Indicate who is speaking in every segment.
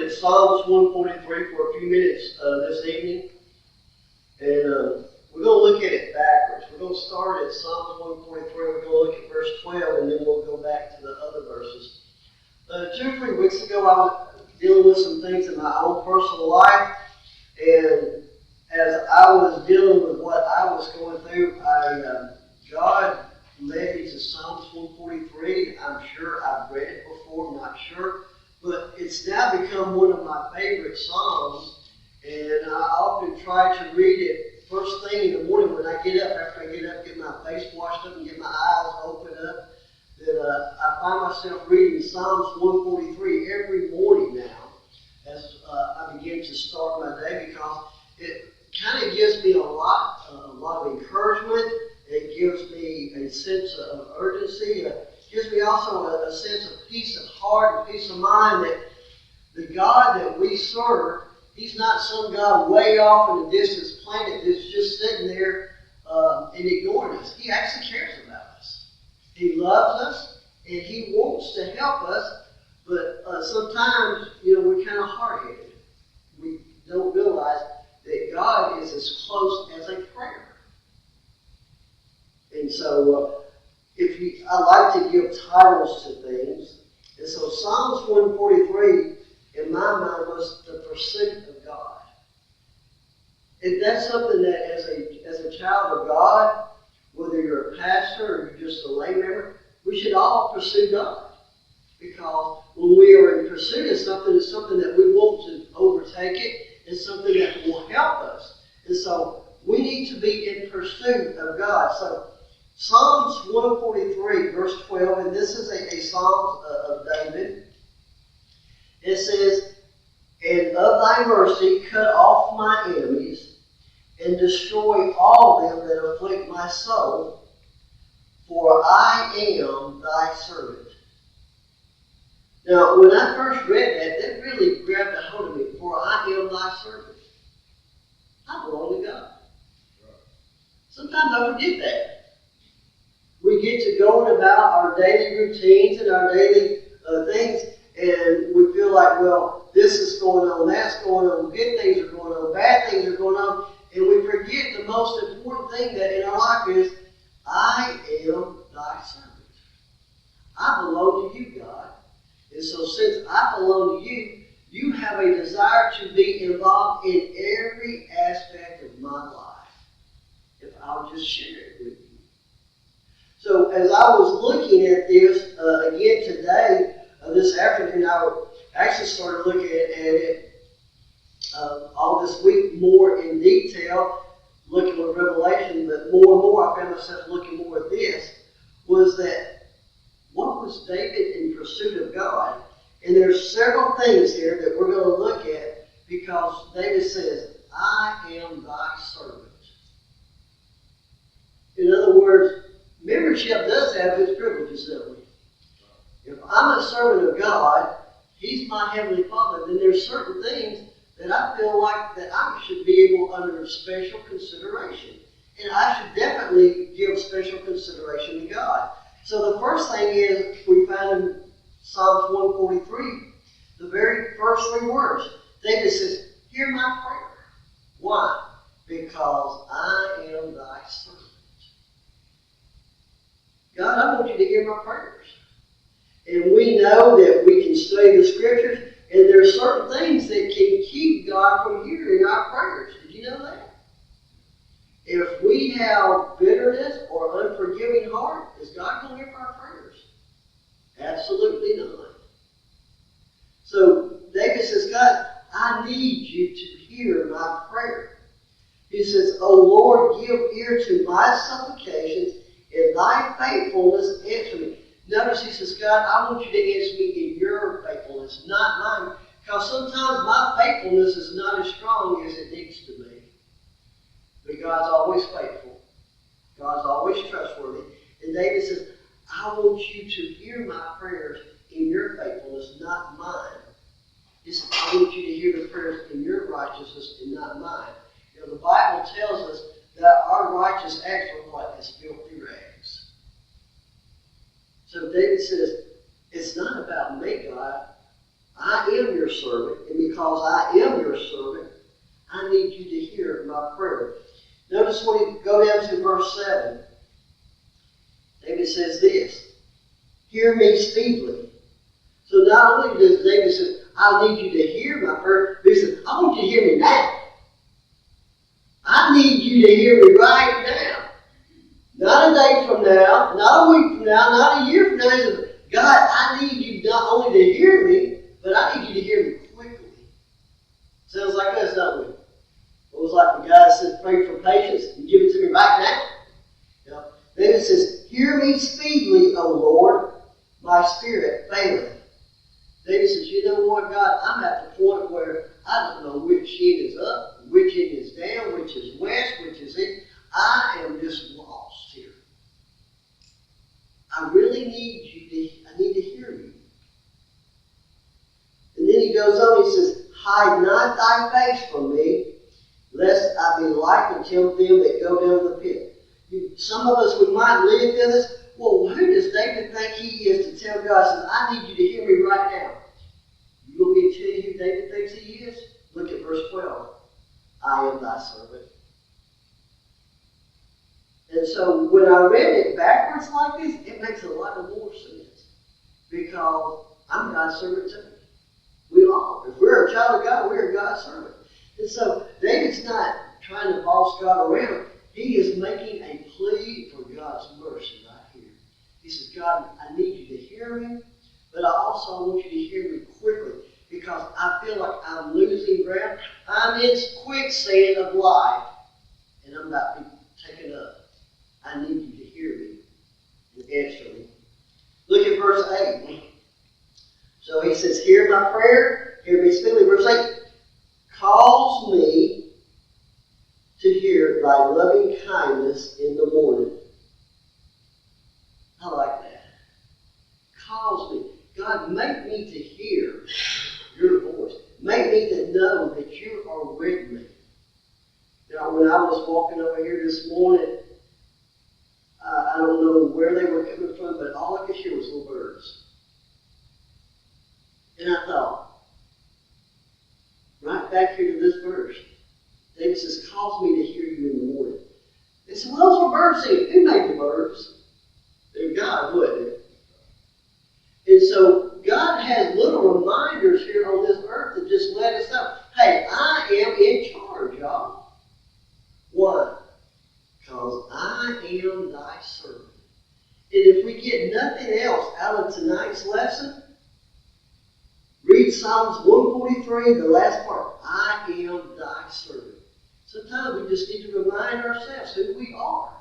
Speaker 1: at Psalms 143 for a few minutes this evening. And we're going to look at it backwards. We're going to start at Psalms 143. We're going to look at verse 12, and then we'll go back to the other verses. 2 or 3 weeks ago, I was dealing with some things in my own personal life. And as I was dealing with what I was going through, God led me to Psalms 143. I'm sure I've read it before, I'm not sure. But it's now become one of my favorite Psalms. And I often try to read it first thing in the morning when I get up. After I get up, get my face washed up and get my eyes open up, that I find myself reading Psalms 143 every morning now as I begin to start my day, because it kind of gives me a lot of encouragement. It gives me a sense of urgency. It gives me also a sense of peace of heart and peace of mind that the God that we serve, He's not some God way off in a distant planet that's just sitting there and ignoring us. He actually cares about us. He loves us, and He wants to help us, but sometimes, we're kind of hard-headed. We don't realize that God is as close as a prayer. And so, I like to give titles to things. And so Psalms 143, in my mind, was the pursuit of God. And that's something that as a child of God, whether you're a pastor or you're just a lay member, we should all pursue God. Because when we are in pursuit of something, it's something that we want to overtake it. It's something that will help us. And so we need to be in pursuit of God. So Psalms 143, verse 12, and this is a psalm of David. It says, "And of thy mercy cut off my enemies, and destroy all them that afflict my soul, for I am thy servant." Now, when I first read that really grabbed a hold of me. For I am thy servant. I belong to God. Sometimes I forget that. We get to going about our daily routines and our daily things, and we feel like, well, this is going on, that's going on, good things are going on, bad things are going on, and we forget the most important thing that in our life is, I am thy servant. I belong to you, God. And so since I belong to you, you have a desire to be involved in every aspect of my life. If I'll just share it with you. So as I was looking at this again today, this afternoon, I actually started looking at it all this week more in detail, looking at Revelation, but more and more I found myself looking more at this, was that what was David in pursuit of God? And there's several things here that we're going to look at, because David says, I am thy servant. In other words, membership does have its privileges, doesn't it? If I'm a servant of God, He's my Heavenly Father, then there's certain things that I feel like that I should be able under special consideration. And I should definitely give special consideration to God. So the first thing is, we find in Psalms 143, the very first 3 words. David says, hear my prayer. Why? Because I am thy servant. God, I want you to hear my prayers. And we know that we can study the Scriptures, and there are certain things that can keep God from hearing our prayers. Did you know that? If we have bitterness or unforgiving heart, is God going to hear our prayers? Absolutely not. So David says, God, I need you to hear my prayer. He says, O Lord, give ear to my supplications, in thy faithfulness answer me. Notice he says, God, I want you to answer me in your faithfulness, not mine. Because sometimes my faithfulness is not as strong as it needs to be. But God's always faithful. God's always trustworthy. And David says, I want you to hear my prayers in your faithfulness, not mine. He said, I want you to hear the prayers in your righteousness and not mine. You know, the Bible tells us that our righteous acts are like as filthy rags. So David says, it's not about me, God. I am your your servant, and because I am your servant, I need you to hear my prayer. Notice when you go down to verse 7, David says this, hear me speedily. So not only does David say, I need you to hear my prayer, but he says, I want you to hear me now. I need you to hear me right now. Not a day from now, not a week from now, not a year from now. He says, God, I need you not only to hear me, but I need you to hear me quickly. Sounds like us, don't we? It was like the guy said, pray for patience and give it to me right now. You know, then it says, hear me speedily, O Lord, my spirit faileth. David says, you know what, God, I'm at the point where I don't know which end is up, which end is down, which is west, which is east. I am just lost here. I really need you to, I need to hear you. And then he goes on, he says, hide not thy face from me, lest I be like unto them that go down the pit. Some of us, we might live in this. Well, who does David think he is to tell God, says, I need you to hear me right now? You want me to tell you who David thinks he is? Look at verse 12. I am thy servant. And so when I read it backwards like this, it makes a lot of more sense. Because I'm God's servant too. We are. If we're a child of God, we're God's servant. And so David's not trying to boss God around. He is making a plea for God's mercy right here. He says, God, I need you to hear me, but I also want you to hear me quickly because I feel like I'm losing ground. I'm in quicksand of life, and I'm about to be taken up. I need you to hear me and answer me. Look at verse 8. So he says, hear my prayer, hear me speedily. Verse 8, cause me to hear thy loving kindness in the morning. I like that. Cause me. God, make me to hear your voice. Make me to know that you are with me. Now, when I was walking over here this morning, I don't know where they were coming from, but all I could hear was little birds. And I thought, right back here to this verse, David says, cause me to hear you in the morning. They said, well, those were birds singing. Who made the birds? They're God, wasn't it? And so God has little reminders here on this earth that just let us know, hey, I am in charge, y'all. Why? Because I am thy servant. And if we get nothing else out of tonight's lesson, read Psalms 143, the last part. I am thy servant. Sometimes we just need to remind ourselves who we are.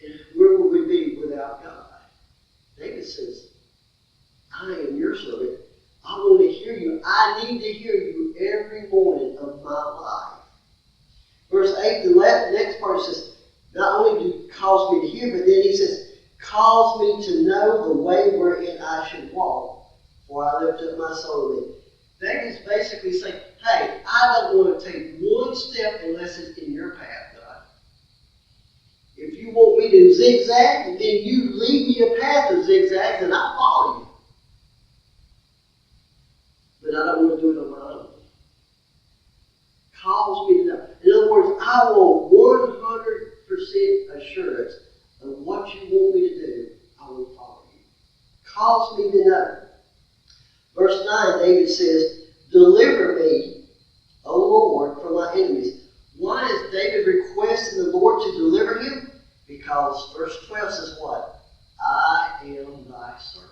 Speaker 1: And where would we be without God? David says, I am your servant. I want to hear you. I need to hear you every morning of my life. Verse 8, the next part says, not only do cause me to hear, but then he says, cause me to know the way wherein I should walk, for I lift up my soul in thee. David's basically saying, hey, I don't want to take one step unless it's in your path, God. If you want me to zigzag, then you lead me a path of zigzags and I'll follow you. But I don't want to do it on my own. Cause me to know. In other words, I want 100% assurance of what you want me to do. I will follow you. Cause me to know. Verse 9, David says, deliver me, O Lord, from my enemies. Why is David requesting the Lord to deliver him? Because verse 12 says what? I am thy servant.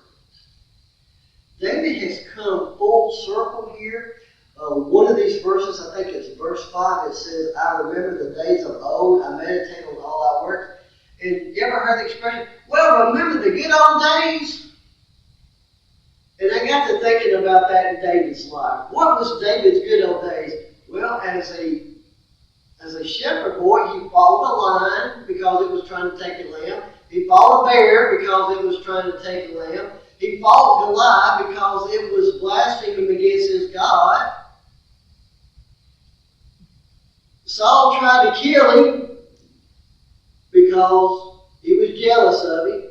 Speaker 1: David has come full circle here. One of these verses, I think it's verse 5, it says, I remember the days of old, I meditate on all thy works. And you ever heard the expression, well, remember the good old days? And I got to thinking about that in David's life. What was David's good old days? Well, as a shepherd boy, he followed a lion because it was trying to take a lamb. He fought a bear because it was trying to take a lamb. He fought Goliath because it was blaspheming against his God. Saul tried to kill him because he was jealous of him.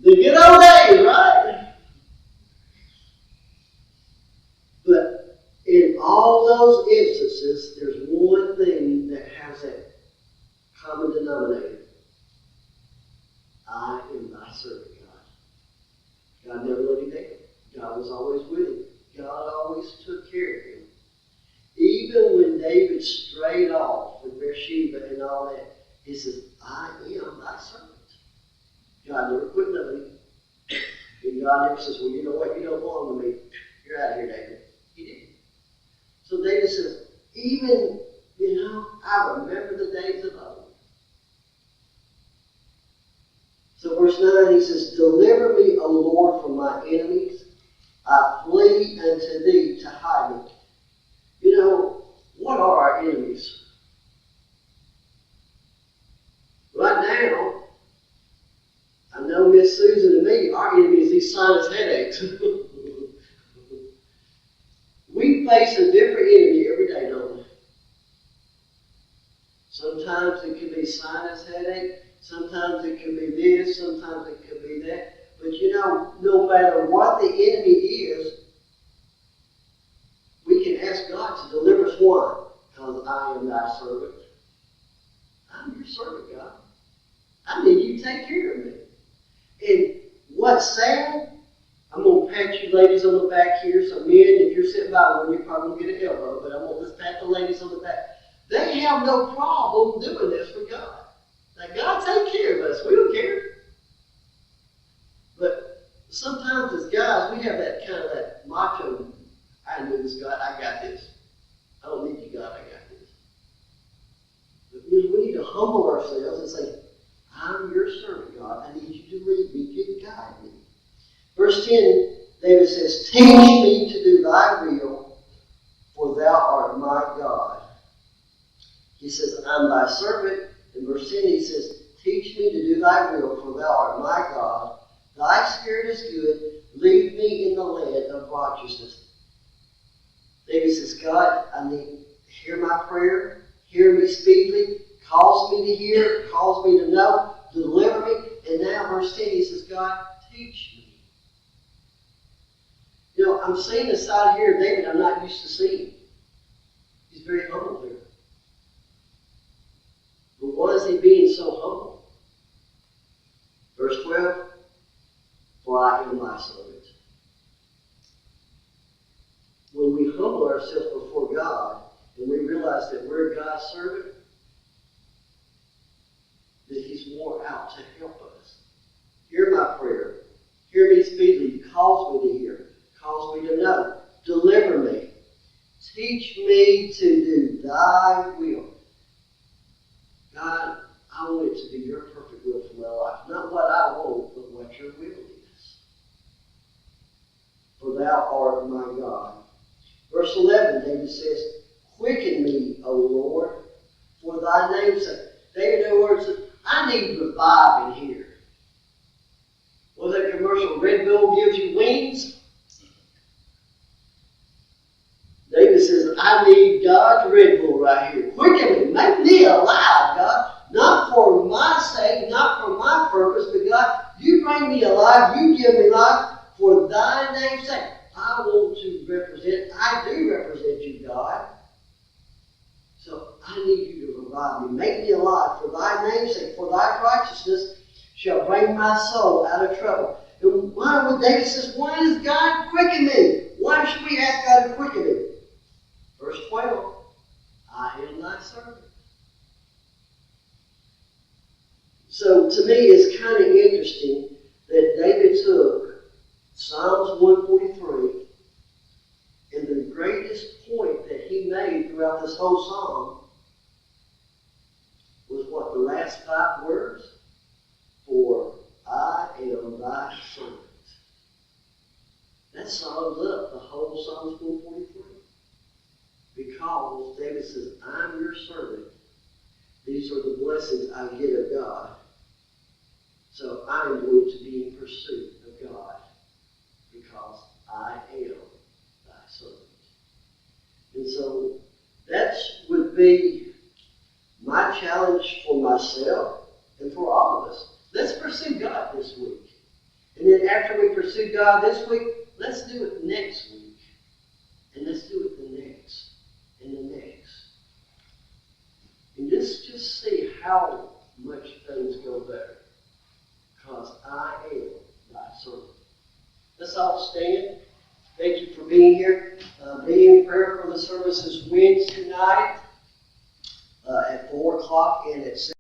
Speaker 1: The good old days, right? those instances, there's one thing that has that common denominator. I am thy servant, God. God never let him down. God was always with him. God always took care of him. Even when David strayed off with Bathsheba and all that, he says, I am thy servant. God never quit loving him. And God never says, well, you know what? You don't belong to me. You're out of here, David. He didn't. So David says, even, I remember the days of old. So verse 9, he says, deliver me, O Lord, from my enemies. I flee unto thee to hide me. What are our enemies? Right now, I know Miss Susan and me, our enemy is these sinus headaches. We face a different enemy every day, don't we? Sometimes it can be sinus headache. Sometimes it can be this. Sometimes it could be that. But no matter what the enemy is, we can ask God to deliver us. Why? Because I am thy servant. I'm your servant, God. I need you to take care of me. And what's sad, I'm going to pat you ladies on the back here. So men, if you're sitting by one, you're probably going to get an elbow. But I'm going to just pat the ladies on the back. They have no problem doing this for God. Now, God take care of us. We don't care. But sometimes as guys, we have that kind of that macho, I know this, God, I got this. I don't need you, God, I got this. But we need to humble ourselves and say, I'm your servant, God. I need you to lead me, to guide me. Verse 10, David says, teach me to do thy will, for thou art my God. He says, I'm thy servant. In verse 10, he says, teach me to do thy will, for thou art my God. Thy spirit is good. Lead me in the land of righteousness. David says, God, I need hear my prayer. Hear me speedily. Cause me to hear. Cause me to know. Deliver me. And now verse 10, he says, God, teach me. I'm seeing a side here of David I'm not used to seeing. He's very humble here. But why is he being so humble? Verse 12, for I am thy servant. When we humble ourselves before God and we realize that we're God's servant, that he's more out to help us. Hear my prayer. Hear me speedily. Cause me to hear. Cause me to know. Deliver me. Teach me to do thy will. God, I want it to be your perfect will for my life. Not what I want, but what your will is. For thou art my God. Verse 11, David says, quicken me, O Lord, for thy name's sake. David, in other words, I need reviving here. Was that commercial, Red Bull gives you wings? David says, I need God's Red Bull right here. Quicken me, make me alive, God. Not for my sake, not for my purpose, but God, you bring me alive, you give me life for thy name's sake. I want to represent, I do represent you, God. So I need you to revive me. Make me alive for thy name's sake, for thy righteousness shall bring my soul out of trouble. And why would David says, why does God quicken me? Why should we ask God to quicken me? Verse 12, I am thy servant. So to me it's kind of interesting that David took Psalms 143 and the greatest point that he made throughout this whole psalm was what? The last 5 words? For I am thy servant. That sums up the whole Psalms 143. Because David says, I'm your servant. These are the blessings I get of God. So I am going to be in pursuit of God because I am thy servant. And so that would be my challenge for myself and for all of us. Let's pursue God this week. And then after we pursue God this week, let's do it next week. And let's do it the next. let's just see how much things go better. Because I am thy servant. Let's all stand. Thank you for being here. Be in prayer for the services Wednesday night at 4 o'clock and at 7.